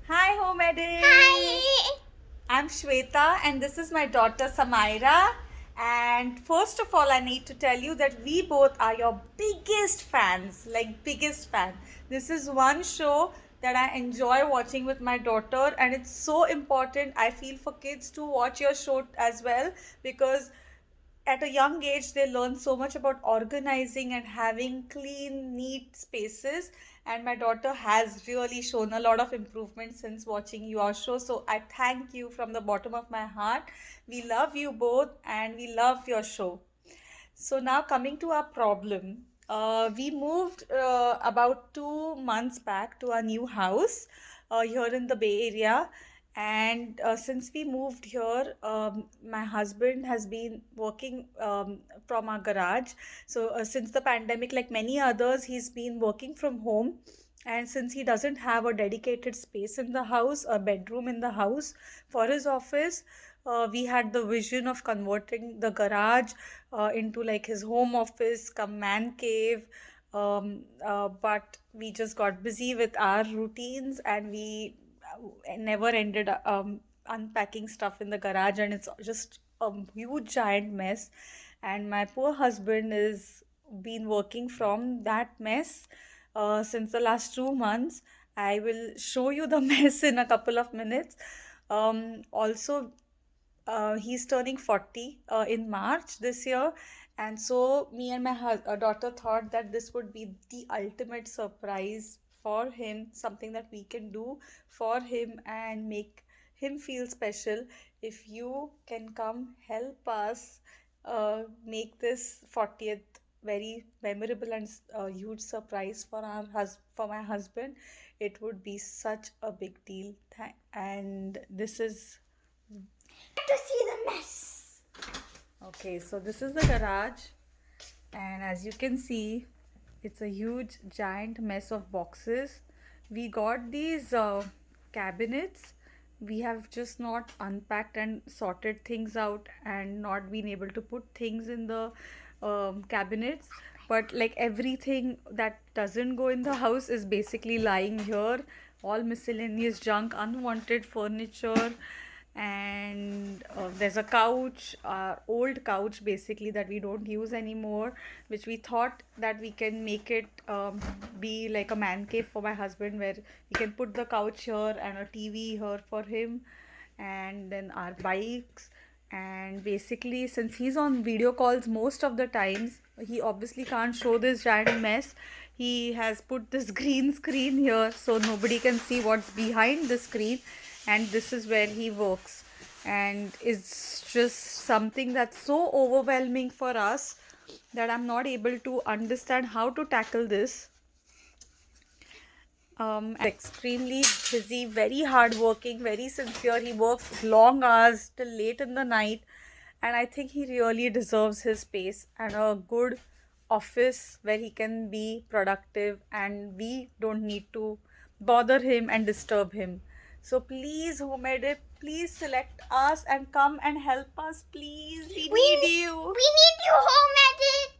Hi, Home Edit. Hi. I'm Shweta, and this is my daughter Samaira. And first of all, I need to tell you that we both are your biggest fans, like biggest fan. This is one show that I enjoy watching with my daughter, and it's so important. I feel for kids to watch your show as well because at a young age they learn so much about organizing and having clean neat spaces, and my daughter has really shown a lot of improvement since watching your show, so I thank you from the bottom of my heart. We love you both and we love your show. So now coming to our problem, we moved about 2 months back to our new house here in the Bay Area. And since we moved here, my husband has been working from our garage. So since the pandemic, like many others, he's been working from home. And since he doesn't have a dedicated space in the house, a bedroom in the house for his office, we had the vision of converting the garage into like his home office, come man cave. But we just got busy with our routines and we never ended unpacking stuff in the garage, and it's just a huge giant mess. And my poor husband is been working from that mess since the last 2 months. I will show you the mess in a couple of minutes. Also, he's turning 40 in March this year. And so, me and my daughter thought that this would be the ultimate surprise for him, something that we can do for him and make him feel special. If you can come help us make this 40th very memorable and huge surprise for for my husband, it would be such a big deal. And this is To see the mess. Okay, so this is the garage, and as you can see, it's a huge giant mess of boxes. We got these cabinets. We have just not unpacked and sorted things out and not been able to put things in the cabinets. But like everything that doesn't go in the house is basically lying here, all miscellaneous junk, unwanted furniture, and there's a couch, old couch basically, that we don't use anymore, which we thought that we can make it be like a man cave for my husband, where we can put the couch here and a TV here for him, and then our bikes. And basically, since he's on video calls most of the times, he obviously can't show this giant mess. He has put this green screen here so nobody can see what's behind the screen, and this is where he works. And it's just something that's so overwhelming for us that I'm not able to understand how to tackle this. Extremely busy, very hardworking, very sincere. He works long hours till late in the night, and I think he really deserves his space and a good office where he can be productive, and we don't need to bother him and disturb him. So please, Home Edit, please select us and come and help us. Please, we need you. We need you, home edit.